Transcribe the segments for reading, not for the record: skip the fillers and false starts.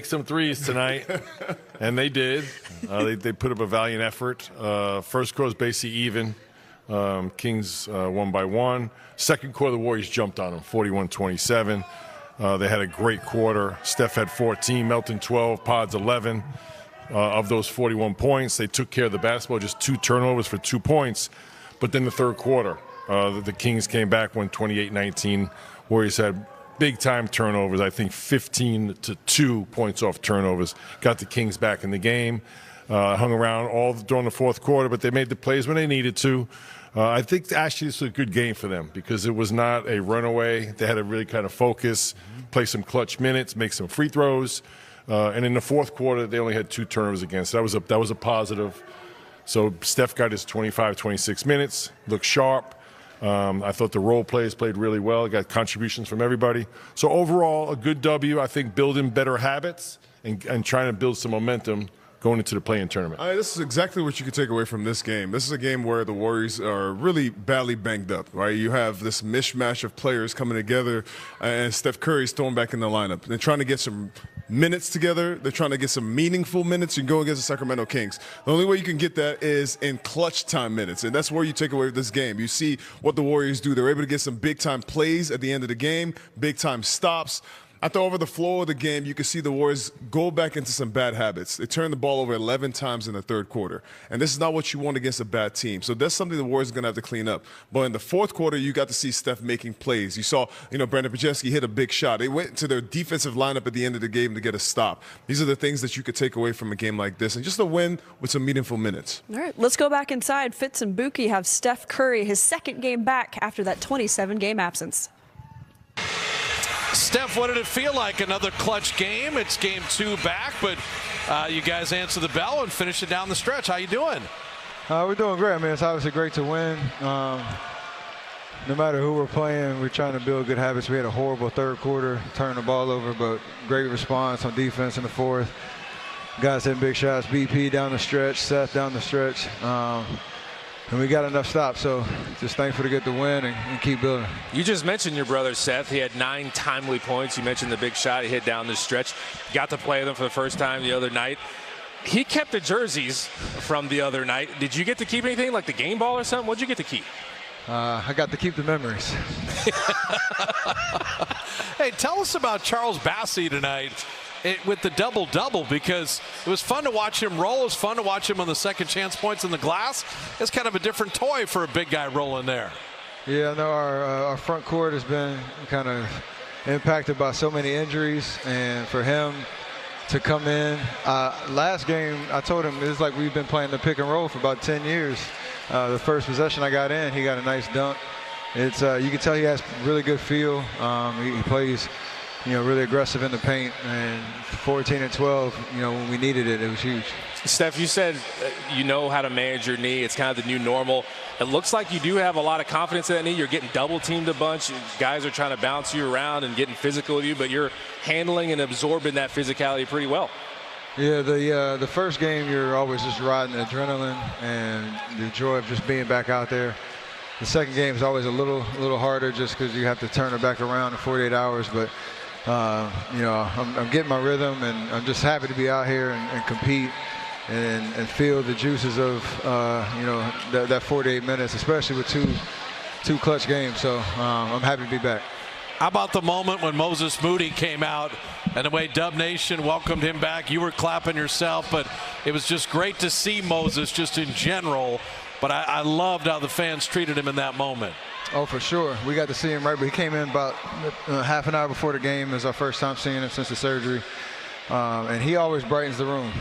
some threes tonight, and they did. They put up a valiant effort. First quarter was basically even. Kings won by one. Second quarter, the Warriors jumped on them, 41-27. They had a great quarter. Steph had 14, Melton 12, Pods 11. Of those 41 points, they took care of the basketball, just 2 turnovers for 2 points. But then the third quarter, the Kings came back, won 28-19. Warriors had big-time turnovers, I think 15-2 points off turnovers. Got the Kings back in the game. Hung around all during the fourth quarter, but they made the plays when they needed to. I think actually this was a good game for them because it was not a runaway. They had to really kind of focus, play some clutch minutes, make some free throws. And in the fourth quarter, they only had 2 turnovers against. That was a positive. So Steph got his 25, 26 minutes, looked sharp. I thought the role players played really well. Got contributions from everybody. So overall, a good W. I think building better habits and trying to build some momentum going into the play-in tournament. This is exactly what you can take away from this game. This is a game where the Warriors are really badly banged up, right? You have this mishmash of players coming together, and Steph Curry's thrown back in the lineup. They're trying to get some minutes together. They're trying to get some meaningful minutes. You can go against the Sacramento Kings. The only way you can get that is in clutch time minutes, and that's where you take away this game. You see what the Warriors do. They're able to get some big-time plays at the end of the game, big-time stops. I thought over the flow of the game, you could see the Warriors go back into some bad habits. They turned the ball over 11 times in the third quarter, and this is not what you want against a bad team. So that's something the Warriors are going to have to clean up. But in the fourth quarter, you got to see Steph making plays. You saw, Brandon Podziemski hit a big shot. They went to their defensive lineup at the end of the game to get a stop. These are the things that you could take away from a game like this, and just a win with some meaningful minutes. All right, let's go back inside. Fitz and Buki have Steph Curry, his second game back after that 27-game absence. Steph, what did it feel like? Another clutch game. It's game 2 back, but you guys answer the bell and finish it down the stretch. How you doing? We're doing great. I mean, it's obviously great to win. No matter who we're playing, we're trying to build good habits. We had a horrible third quarter, turned the ball over, but great response on defense in the fourth. Guys hitting big shots. BP down the stretch, Seth down the stretch. And we got enough stops, so just thankful to get the win and keep building. You just mentioned your brother Seth. He had 9 timely points. You mentioned the big shot he hit down the stretch. Got to play them for the first time the other night. He kept the jerseys from the other night. Did you get to keep anything, like the game ball or something? What'd you get to keep? I got to keep the memories. Hey, tell us about Charles Bassey tonight. With the double-double, because it was fun to watch him roll. It was fun to watch him on the second chance points in the glass. It's kind of a different toy for a big guy rolling there. Yeah, no, our front court has been kind of impacted by so many injuries, and for him to come in. Last game, I told him it's like we've been playing the pick and roll for about 10 years. The first possession I got in, he got a nice dunk. It's you can tell he has really good feel. He plays really aggressive in the paint, and 14 and 12, when we needed it, it was huge. Steph, you said you know how to manage your knee. It's kind of the new normal. It looks like you do have a lot of confidence in that knee. You're getting double teamed a bunch. Guys are trying to bounce you around and getting physical with you, but you're handling and absorbing that physicality pretty well. Yeah, the first game, you're always just riding adrenaline and the joy of just being back out there. The second game is always a little harder just because you have to turn it back around in 48 hours, but I'm getting my rhythm, and I'm just happy to be out here and compete and feel the juices of that 48 minutes, especially with two clutch games. So I'm happy to be back. How about the moment when Moses Moody came out and the way Dub Nation welcomed him back? You were clapping yourself, but it was just great to see Moses just in general. But I loved how the fans treated him in that moment. Oh, for sure. We got to see him right, but he came in about half an hour before the game. It was our first time seeing him since the surgery. And he always brightens the room.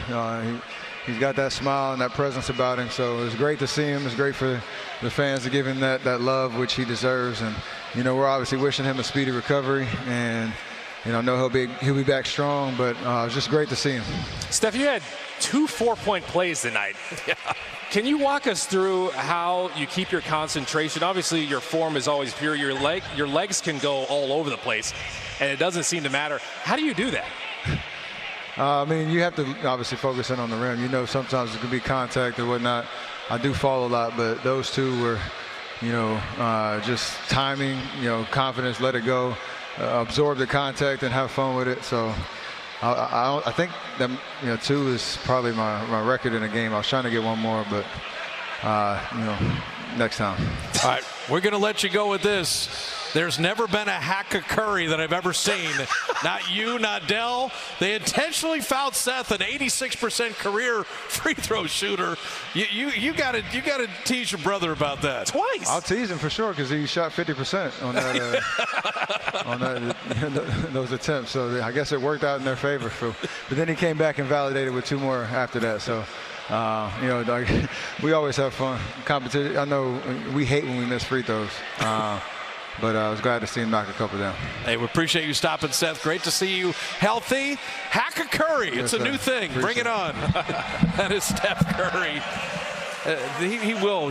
He's got that smile and that presence about him. So it was great to see him. It's great for the fans to give him that love, which he deserves. And, we're obviously wishing him a speedy recovery. And, I know he'll be back strong, but it was just great to see him. Steph, you had 2 4-point plays tonight. Yeah. Can you walk us through how you keep your concentration? Obviously, your form is always pure. Your legs can go all over the place, and it doesn't seem to matter. How do you do that? You have to obviously focus in on the rim. Sometimes it can be contact or whatnot. I do fall a lot, but those two were, just timing, confidence, let it go, absorb the contact and have fun with it. So I think that 2 is probably my record in a game. I was trying to get one more, but next time. All right, we're going to let you go with this. There's never been a hack of Curry that I've ever seen. Not you, not Dell. They intentionally fouled Seth, an 86% career free throw shooter. You got to tease your brother about that. Twice. I'll tease him for sure because he shot 50% on that those attempts. So I guess it worked out in their favor. But then he came back and validated with 2 more after that. So. We always have fun. Competition. I know we hate when we miss free throws, but I was glad to see him knock a couple down. Hey, we appreciate you stopping, Seth. Great to see you healthy. Hack a Curry. It's a new thing. Bring it on. That is Steph Curry.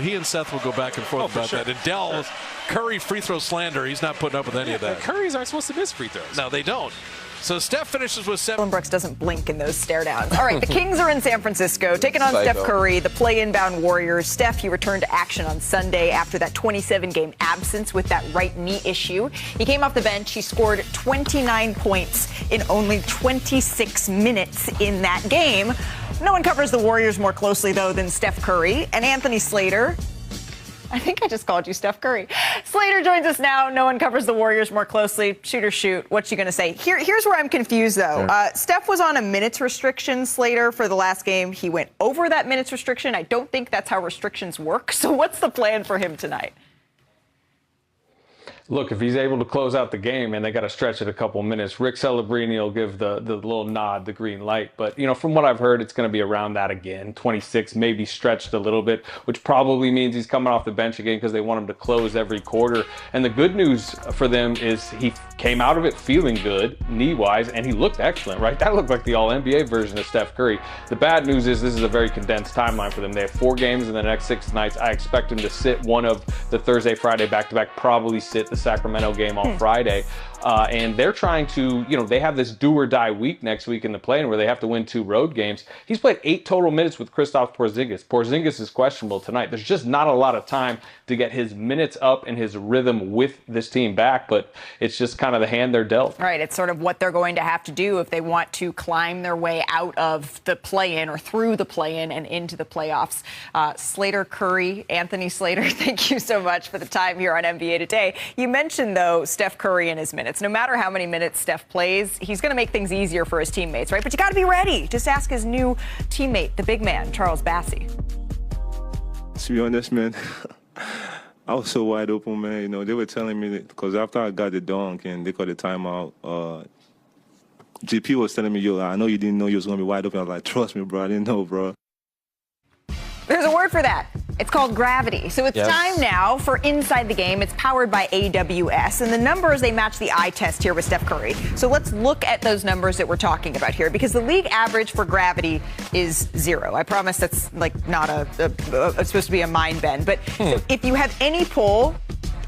He and Seth will go back and forth about that. And Dell, Curry free throw slander. He's not putting up with any of that. Currys aren't supposed to miss free throws. No, they don't. So Steph finishes with 7. Brooks doesn't blink in those stare downs. All right, the Kings are in San Francisco, taking on Steph Curry, the play-inbound Warriors. Steph, he returned to action on Sunday after that 27-game absence with that right knee issue. He came off the bench. He scored 29 points in only 26 minutes in that game. No one covers the Warriors more closely, though, than Steph Curry and Anthony Slater. I think I just called you Steph Curry. Slater joins us now. No one covers the Warriors more closely. Shoot or shoot. What's she going to say? Here's where I'm confused, though. Steph was on a minutes restriction, Slater, for the last game. He went over that minutes restriction. I don't think that's how restrictions work. So what's the plan for him tonight? Look, if he's able to close out the game and they got to stretch it a couple minutes, Rick Celebrini will give the little nod, the green light. But, from what I've heard, it's going to be around that again. 26, maybe stretched a little bit, which probably means he's coming off the bench again because they want him to close every quarter. And the good news for them is he came out of it feeling good, knee-wise, and he looked excellent, right? That looked like the All-NBA version of Steph Curry. The bad news is this is a very condensed timeline for them. They have 4 games in the next 6 nights. I expect him to sit one of the Thursday, Friday back-to-back, probably sit the Sacramento game on Friday. And they're trying to, they have this do or die week next week in the play-in where they have to win 2 road games. He's played 8 total minutes with Kristaps Porzingis. Porzingis is questionable tonight. There's just not a lot of time to get his minutes up and his rhythm with this team back, but it's just kind of the hand they're dealt. Right. It's sort of what they're going to have to do if they want to climb their way out of the play-in or through the play-in and into the playoffs. Slater, Curry, Anthony Slater, thank you so much for the time here on NBA Today. You mentioned, though, Steph Curry and his minutes. No matter how many minutes Steph plays, he's going to make things easier for his teammates, right? But you got to be ready. Just ask his new teammate, the big man, Charles Bassey. To be honest, man, I was so wide open, man. They were telling me that because after I got the dunk and they called the timeout, GP was telling me, yo, I know you didn't know you was going to be wide open. I was like, trust me, bro. I didn't know, bro. There's a word for that. It's called gravity. So it's time now for Inside the Game. It's powered by AWS. And the numbers, they match the eye test here with Steph Curry. So let's look at those numbers that we're talking about here, because the league average for gravity is 0. I promise that's not it's supposed to be a mind bend. But so if you have any pull,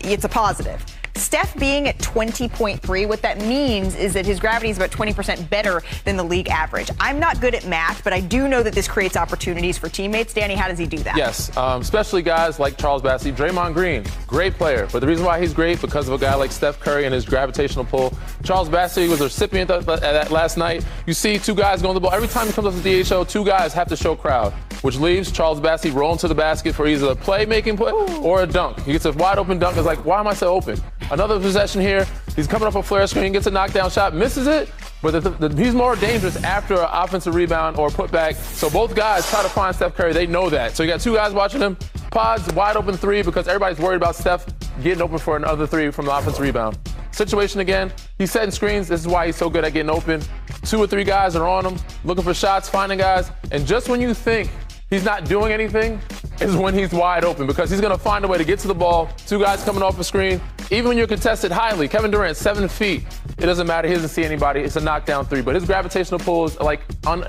it's a positive. Steph being at 20.3, what that means is that his gravity is about 20% better than the league average. I'm not good at math, but I do know that this creates opportunities for teammates. Danny, how does he do that? Yes, especially guys like Charles Bassey. Draymond Green, great player. But the reason why he's great, because of a guy like Steph Curry and his gravitational pull. Charles Bassey was a recipient of that last night. You see 2 guys going to the ball. Every time he comes up to the DHO, 2 guys have to show crowd, which leaves Charles Bassey rolling to the basket for either a play-making play or a dunk. He gets a wide-open dunk. It's like, why am I so open? Another possession here. He's coming up a flare screen, gets a knockdown shot, misses it, but he's more dangerous after an offensive rebound or a putback. So both guys try to find Steph Curry. They know that. So you got 2 guys watching him. Pods, wide open 3 because everybody's worried about Steph getting open for another 3 from the offensive rebound. Situation again, he's setting screens. This is why he's so good at getting open. 2 or 3 guys are on him, looking for shots, finding guys. And just when you think he's not doing anything is when he's wide open, because he's going to find a way to get to the ball. 2 guys coming off a screen. Even when you're contested highly, Kevin Durant, 7 feet. It doesn't matter. He doesn't see anybody. It's a knockdown 3. But his gravitational pull is like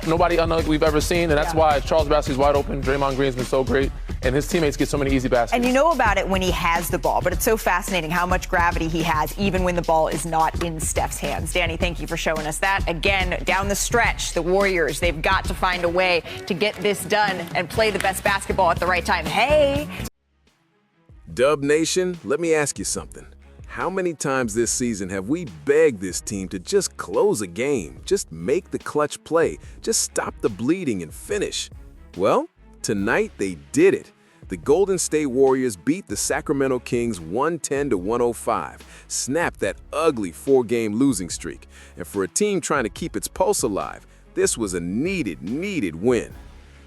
nobody unlike we've ever seen. And that's why Charles Bassey's wide open. Draymond Green's been so great. And his teammates get so many easy baskets. And you know about it when he has the ball. But it's so fascinating how much gravity he has even when the ball is not in Steph's hands. Danny, thank you for showing us that. Again, down the stretch, the Warriors, they've got to find a way to get this done and play the best basketball at the right time. Hey! Dub Nation, let me ask you something. How many times this season have we begged this team to just close a game, just make the clutch play, just stop the bleeding and finish? Well, tonight they did it. The Golden State Warriors beat the Sacramento Kings 110-105, snapped that ugly 4-game losing streak. And for a team trying to keep its pulse alive, this was a needed win.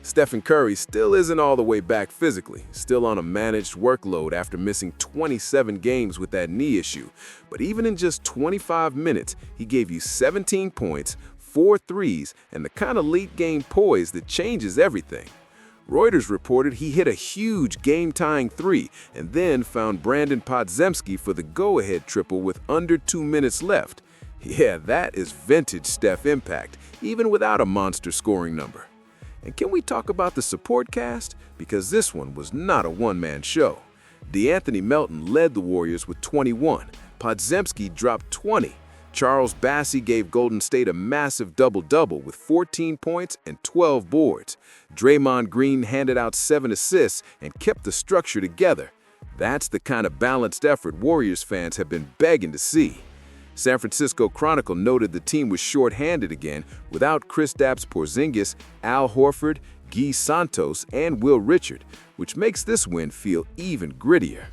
Stephen Curry still isn't all the way back physically, still on a managed workload after missing 27 games with that knee issue. But even in just 25 minutes, he gave you 17 points, 4 threes, and the kind of late-game poise that changes everything. Reuters reported he hit a huge game-tying 3 and then found Podziemski for the go-ahead triple with under 2 minutes left. Yeah, that is vintage Steph impact, even without a monster scoring number. And can we talk about the support cast? Because this one was not a one-man show. DeAnthony Melton led the Warriors with 21. Podziemski dropped 20. Charles Bassey gave Golden State a massive double-double with 14 points and 12 boards. Draymond Green handed out 7 assists and kept the structure together. That's the kind of balanced effort Warriors fans have been begging to see. San Francisco Chronicle noted the team was short-handed again without Kristaps Porzingis, Al Horford, Guy Santos, and Will Richard, which makes this win feel even grittier.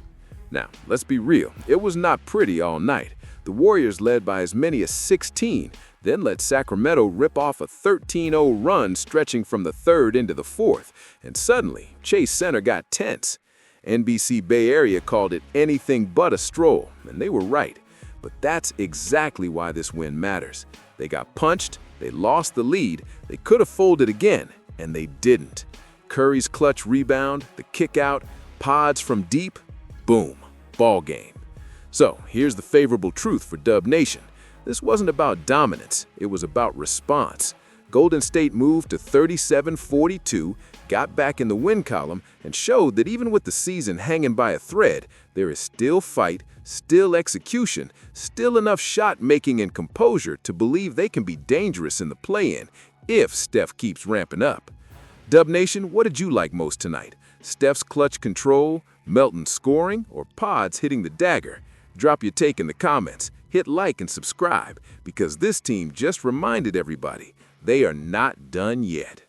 Now, let's be real, it was not pretty all night. The Warriors led by as many as 16, then let Sacramento rip off a 13-0 run stretching from the third into the fourth, and suddenly, Chase Center got tense. NBC Bay Area called it anything but a stroll, and they were right. But that's exactly why this win matters. They got punched, they lost the lead, they could have folded again, and they didn't. Curry's clutch rebound, the kick out, pods from deep, boom, ball game. So here's the favorable truth for Dub Nation. This wasn't about dominance, it was about response. Golden State moved to 37-42, got back in the win column, and showed that even with the season hanging by a thread, there is still fight, still execution, still enough shot-making and composure to believe they can be dangerous in the play-in if Steph keeps ramping up. Dub Nation, what did you like most tonight? Steph's clutch control, Melton scoring, or Pods hitting the dagger? Drop your take in the comments, hit like and subscribe, because this team just reminded everybody they are not done yet.